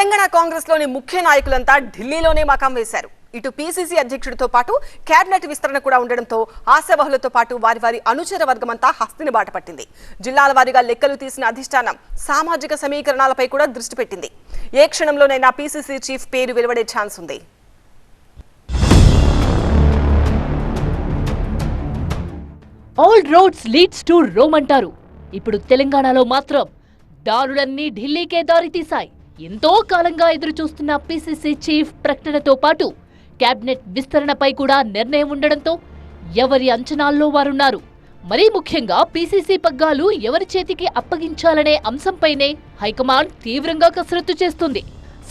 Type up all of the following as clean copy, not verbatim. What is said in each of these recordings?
తెలంగాణ కాంగ్రెస్ లోని ముఖ్య నాయకులంతా ఢిల్లీలోనే మకాం వేశారు. ఇటు పీసీసీ అధ్యక్షుడితో పాటు కేబినెట్ విస్తరణ కూడా ఉండడంతో ఆశావహులతో పాటు వారి వారి అనుచర వర్గమంతా హస్తిని బాట పట్టింది. జిల్లాల వారీగా లెక్కలు తీసిన అధిష్టానం సామాజిక సమీకరణాలపై కూడా దృష్టి పెట్టింది. ఏ క్షణంలోనైనా పీసీసీ చీఫ్ పేరు వెలువడే ఛాన్స్ ఉంది. All roads leads to Rome అంటారు. ఇప్పుడు తెలంగాణలో మాత్రం దారులన్నీ ఢిల్లీకే దారి తీశాయి. ఎంతో కాలంగా ఎదురు చూస్తున్న పీసీసీ చీఫ్ ప్రకటనతో పాటు కేబినెట్ విస్తరణపై కూడా నిర్ణయం ఉండడంతో ఎవరి అంచనాల్లో వారున్నారు. మరీ ముఖ్యంగా పీసీసీ పగ్గాలు ఎవరి చేతికి అప్పగించాలనే అంశంపైనే హైకమాండ్ తీవ్రంగా కసరత్తు చేస్తుంది.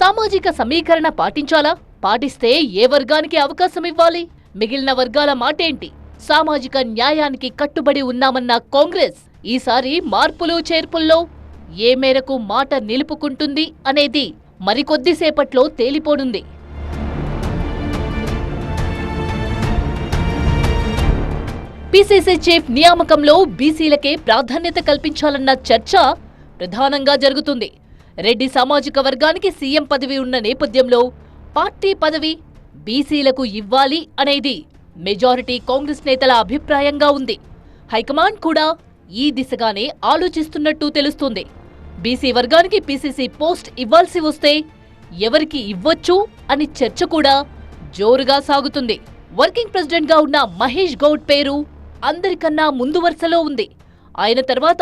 సామాజిక సమీకరణ పాటించాలా? పాటిస్తే ఏ వర్గానికి అవకాశం ఇవ్వాలి? మిగిలిన వర్గాల మాటేంటి? సామాజిక న్యాయానికి కట్టుబడి ఉన్నామన్న కాంగ్రెస్ ఈసారి మార్పులు చేర్పుల్లో ఏ మేరకు మాట నిలుపుకుంటుంది అనేది మరికొద్దిసేపట్లో తేలిపోనుంది. పీసీసీ చీఫ్ నియామకంలో బీసీలకే ప్రాధాన్యత కల్పించాలన్న చర్చ ప్రధానంగా జరుగుతుంది. రెడ్డి సామాజిక వర్గానికి సీఎం పదవి ఉన్న నేపథ్యంలో పార్టీ పదవి బీసీలకు ఇవ్వాలి అనేది మెజారిటీ కాంగ్రెస్ నేతల అభిప్రాయంగా ఉంది. హైకమాండ్ కూడా ఈ దిశగానే ఆలోచిస్తున్నట్టు తెలుస్తుంది. బీసీ వర్గానికి పీసీసీ పోస్ట్ ఇవ్వాల్సి వస్తే ఎవరికి ఇవ్వచ్చు అని చర్చ కూడా జోరుగా సాగుతుంది. వర్కింగ్ ప్రెసిడెంట్ గా ఉన్న మహేష్ గౌడ్ పేరు అందరికన్నా ముందు వరుసలో ఉంది. ఆయన తర్వాత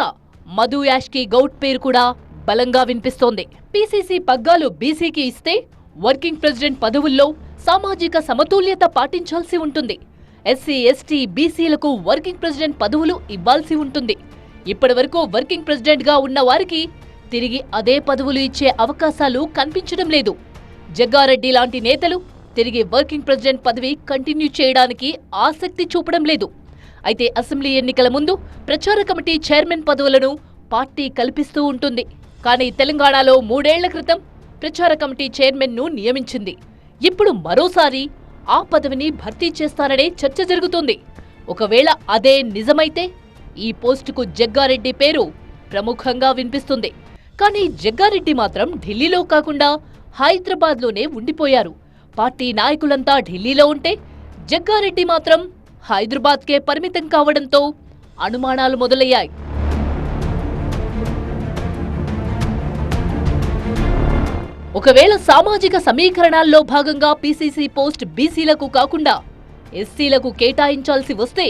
మధు యాష్కి గౌడ్ పేరు కూడా బలంగా వినిపిస్తోంది. పీసీసీ పగ్గాలు బీసీకి ఇస్తే వర్కింగ్ ప్రెసిడెంట్ పదవుల్లో సామాజిక సమతుల్యత పాటించాల్సి ఉంటుంది. ఎస్సీ, ఎస్టీ, బీసీలకు వర్కింగ్ ప్రెసిడెంట్ పదవులు ఇవ్వాల్సి ఉంటుంది. ఇప్పటివరకు వర్కింగ్ ప్రెసిడెంట్ గా ఉన్న వారికి తిరిగి అదే పదవులు ఇచ్చే అవకాశాలు కనిపించడం లేదు. జగ్గారెడ్డి లాంటి నేతలు తిరిగి వర్కింగ్ ప్రెసిడెంట్ పదవి కంటిన్యూ చేయడానికి ఆసక్తి చూపడం లేదు. అయితే అసెంబ్లీ ఎన్నికల ముందు ప్రచార కమిటీ చైర్మన్ పదవులను పార్టీ కల్పిస్తూ ఉంటుంది. కానీ తెలంగాణలో 3 ఏళ్ల క్రితం ప్రచార కమిటీ చైర్మన్ ను నియమించింది. ఇప్పుడు మరోసారి ఆ పదవిని భర్తీ చేస్తారనే చర్చ జరుగుతోంది. ఒకవేళ అదే నిజమైతే ఈ పోస్టుకు జగ్గారెడ్డి పేరు ప్రముఖంగా వినిపిస్తుంది. కానీ జగ్గారెడ్డి మాత్రం ఢిల్లీలో కాకుండా హైదరాబాద్లోనే ఉండిపోయారు. పార్టీ నాయకులంతా ఢిల్లీలో ఉంటే జగ్గారెడ్డి మాత్రం హైదరాబాద్కే పరిమితం కావడంతో అనుమానాలు మొదలయ్యాయి. ఒకవేళ సామాజిక సమీకరణాల్లో భాగంగా పీసీసీ పోస్ట్ బీసీలకు కాకుండా ఎస్సీలకు కేటాయించాల్సి వస్తే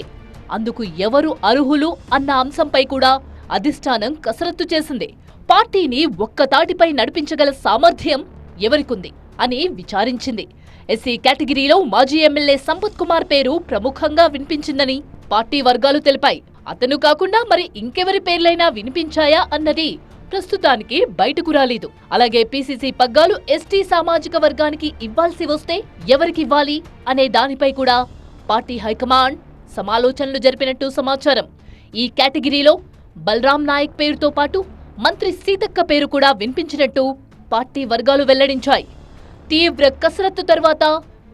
అందుకు ఎవరు అర్హులు అన్న అంశంపై కూడా అధిష్టానం కసరత్తు చేసింది. పార్టీని ఒక్కతాటిపై నడిపించగల సామర్థ్యం ఎవరికుంది అని విచారించింది. ఎస్సీ కేటగిరీలో మాజీ ఎమ్మెల్యే సంపత్ కుమార్ పేరు ప్రముఖంగా వినిపించిందని పార్టీ వర్గాలు తెలిపాయి. అతను కాకుండా మరి ఇంకెవరి పేర్లైనా వినిపించాయా అన్నది ప్రస్తుతానికి బయటకు రాలేదు. అలాగే పీసీసీ పగ్గాలు ఎస్టీ సామాజిక వర్గానికి ఇవ్వాల్సి వస్తే ఎవరికివ్వాలి అనే దానిపై కూడా పార్టీ హైకమాండ్ సమాలోచనలు జరిపినట్టు సమాచారం. ఈ కేటగిరీలో బలరాం నాయక్ పేరుతో పాటు మంత్రి సీతక్క పేరు కూడా వినిపించినట్టు పార్టీ వర్గాలు వెల్లడించాయి. తీవ్ర కసరత్తు తర్వాత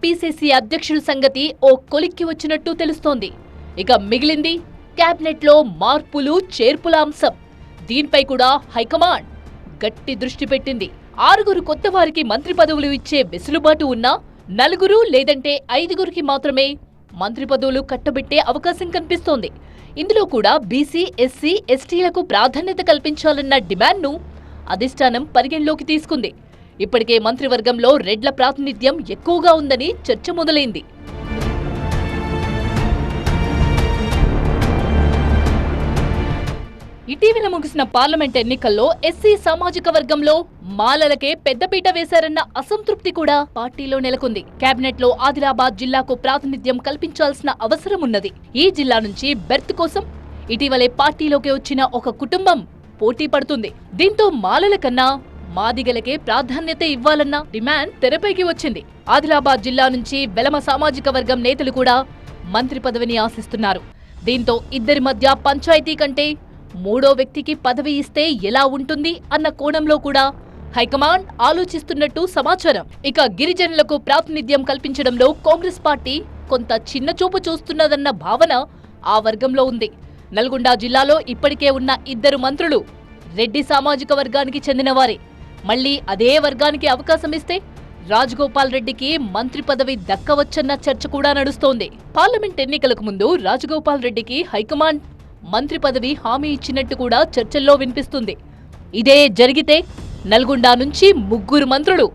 పీసీసీ అధ్యక్షుడి సంగతి ఓ కొలిక్కి వచ్చినట్టు తెలుస్తోంది. ఇక మిగిలింది కేబినెట్లో మార్పులు చేర్పుల అంశం. దీనిపై కూడా హైకమాండ్ గట్టి దృష్టి పెట్టింది. 6 కొత్త వారికి మంత్రి పదవులు ఇచ్చే వెసులుబాటు ఉన్నా 4 లేదంటే 5 మాత్రమే మంత్రి పదవులు కట్టబెట్టే అవకాశం కనిపిస్తోంది. ఇందులో కూడా బీసీ, ఎస్సీ, ఎస్టీలకు ప్రాధాన్యత కల్పించాలన్న డిమాండ్ను అధిష్టానం పరిగణలోకి తీసుకుంది. ఇప్పటికే మంత్రివర్గంలో రెడ్ల ప్రాతినిధ్యం ఎక్కువగా ఉందని చర్చ మొదలైంది. ఇటీవల ముగిసిన పార్లమెంట్ ఎన్నికల్లో ఎస్సీ సామాజిక వర్గంలో మాలలకే పెద్దపీట వేశారన్న అసంతృప్తి కూడా పార్టీలో నెలకొంది. కేబినెట్ లో ఆదిలాబాద్ జిల్లాకు ప్రాతినిధ్యం కల్పించాల్సిన అవసరం ఉన్నది. ఈ జిల్లా నుంచి బెర్త్ కోసం ఇటీవలే పార్టీలోకి వచ్చిన ఒక కుటుంబం పోటీ పడుతుంది. దీంతో మాలల కన్నా మాదిగలకే ప్రాధాన్యత ఇవ్వాలన్న డిమాండ్ తెరపైకి వచ్చింది. ఆదిలాబాద్ జిల్లా నుంచి వెలమ సామాజిక వర్గం నేతలు కూడా మంత్రి పదవిని ఆశిస్తున్నారు. దీంతో ఇద్దరి మధ్య పంచాయతీ కంటే 3వ వ్యక్తికి పదవి ఇస్తే ఎలా ఉంటుంది అన్న కోణంలో కూడా హైకమాండ్ ఆలోచిస్తున్నట్టు సమాచారం. ఇక గిరిజనులకు ప్రాతినిధ్యం కల్పించడంలో కాంగ్రెస్ పార్టీ కొంత చిన్నచూపు చూస్తున్నదన్న భావన ఆ వర్గంలో ఉంది. నల్గొండ జిల్లాలో ఇప్పటికే ఉన్న 2 మంత్రులు రెడ్డి సామాజిక వర్గానికి చెందినవారే. మళ్లీ అదే వర్గానికి అవకాశం ఇస్తే రాజగోపాల్ రెడ్డికి మంత్రి పదవి దక్కవచ్చన్న చర్చ కూడా నడుస్తోంది. పార్లమెంట్ ఎన్నికలకు ముందు రాజగోపాల్ రెడ్డికి హైకమాండ్ మంత్రి పదవి హామీ ఇచ్చినట్టు కూడా చర్చల్లో వినిపిస్తుంది. ఇదే జరిగితే నల్గొండ నుంచి 3 మంత్రులు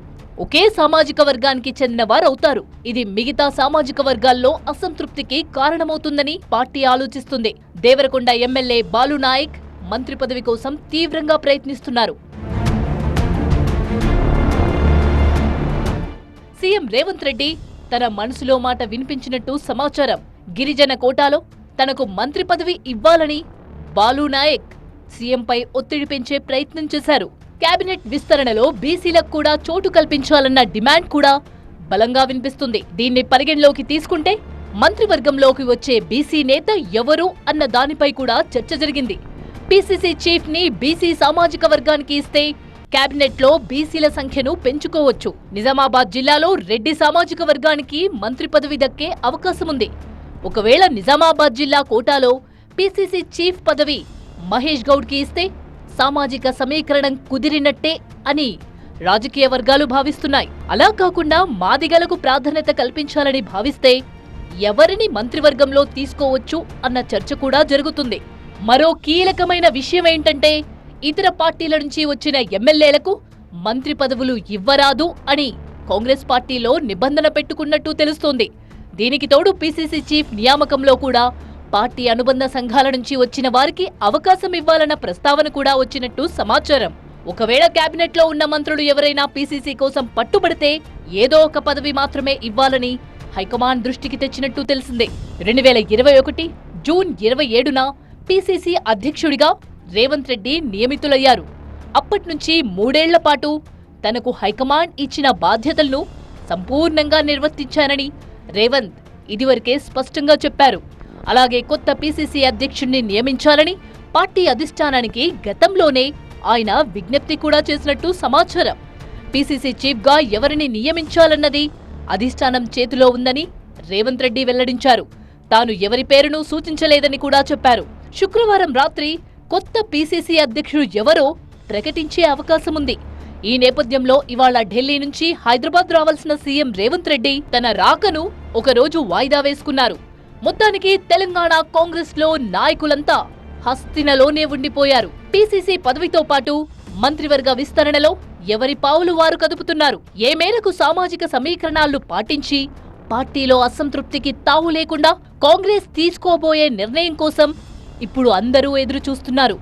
ఒకే సామాజిక వర్గానికి చెందిన వారవుతారు. ఇది మిగతా సామాజిక వర్గాల్లో అసంతృప్తికి కారణమవుతుందని పార్టీ ఆలోచిస్తుంది. దేవరకొండ ఎమ్మెల్యే బాలు నాయక్ మంత్రి పదవి కోసం తీవ్రంగా ప్రయత్నిస్తున్నారు. సీఎం రేవంత్ రెడ్డి తన మనసులో మాట వినిపించినట్టు సమాచారం. గిరిజన కోటాలో తనకు మంత్రి పదవి ఇవ్వాలని బాలు నాయక్ సీఎంపై ఒత్తిడి పెంచే ప్రయత్నం చేశారు. కేబినెట్ విస్తరణలో బీసీలకు కూడా చోటు కల్పించాలన్న డిమాండ్ కూడా బలంగా వినిపిస్తుంది. దీన్ని పరిగణలోకి తీసుకుంటే మంత్రివర్గంలోకి వచ్చే బీసీ నేత ఎవరు అన్న దానిపై కూడా చర్చ జరిగింది. పీసీసీ చీఫ్ ని బీసీ సామాజిక వర్గానికి ఇస్తే కేబినెట్ లో బీసీల సంఖ్యను పెంచుకోవచ్చు. నిజామాబాద్ జిల్లాలో రెడ్డి సామాజిక వర్గానికి మంత్రి పదవి దక్కే అవకాశముంది. ఒకవేళ నిజామాబాద్ జిల్లా కోటాలో పీసీసీ చీఫ్ పదవి మహేష్ గౌడ్ కి ఇస్తే సామాజిక సమీకరణం కుదిరినట్టే అని రాజకీయ వర్గాలు భావిస్తున్నాయి. అలా కాకుండా మాదిగలకు ప్రాధాన్యత కల్పించాలని భావిస్తే ఎవరిని మంత్రివర్గంలో తీసుకోవచ్చు అన్న చర్చ కూడా జరుగుతుంది. మరో కీలకమైన విషయం ఏంటంటే ఇతర పార్టీల నుంచి వచ్చిన ఎమ్మెల్యేలకు మంత్రి పదవులు ఇవ్వరాదు అని కాంగ్రెస్ పార్టీలో నిబంధన పెట్టుకున్నట్టు తెలుస్తోంది. దీనికి తోడు పీసీసీ చీఫ్ నియామకంలో కూడా పార్టీ అనుబంధ సంఘాల నుంచి వచ్చిన వారికి అవకాశం ఇవ్వాలన్న ప్రస్తావన కూడా వచ్చినట్టు సమాచారం. ఒకవేళ కేబినెట్ లో ఉన్న మంత్రులు ఎవరైనా పీసీసీ కోసం పట్టుబడితే ఏదో ఒక పదవి మాత్రమే ఇవ్వాలని హైకమాండ్ దృష్టికి తెచ్చినట్టు తెలిసిందే. 2021 జూన్ 27న పీసీసీ అధ్యక్షుడిగా రేవంత్ రెడ్డి నియమితులయ్యారు. అప్పట్నుంచి 3 ఏళ్ల పాటు తనకు హైకమాండ్ ఇచ్చిన బాధ్యతలను సంపూర్ణంగా నిర్వర్తించానని రేవంత్ ఇదివరకే స్పష్టంగా చెప్పారు. అలాగే కొత్త పీసీసీ అధ్యక్షుడిని నియమించాలని పార్టీ అధిష్టానానికి గతంలోనే ఆయన విజ్ఞప్తి కూడా చేసినట్టు సమాచారం. పీసీసీ చీఫ్గా ఎవరిని నియమించాలన్నది అధిష్టానం చేతిలో ఉందని రేవంత్ రెడ్డి వెల్లడించారు. తాను ఎవరి పేరును సూచించలేదని కూడా చెప్పారు. శుక్రవారం రాత్రి కొత్త పీసీసీ అధ్యక్షుడు ఎవరో ప్రకటించే అవకాశముంది. ఈ నేపథ్యంలో ఇవాళ ఢిల్లీ నుంచి హైదరాబాద్ రావాల్సిన సీఎం రేవంత్ రెడ్డి తన రాకను ఒకరోజు వాయిదా వేసుకున్నారు. మొత్తానికి తెలంగాణ కాంగ్రెస్ లో నాయకులంతా హస్తినలోనే ఉండిపోయారు. పీసీసీ పదవితో పాటు మంత్రివర్గ విస్తరణలో ఎవరి పావులు వారు కదుపుతున్నారు. ఏ మేరకు సామాజిక సమీకరణాలు పాటించి పార్టీలో అసంతృప్తికి తావు లేకుండా కాంగ్రెస్ తీసుకోబోయే నిర్ణయం కోసం ఇప్పుడు అందరూ ఎదురు చూస్తున్నారు.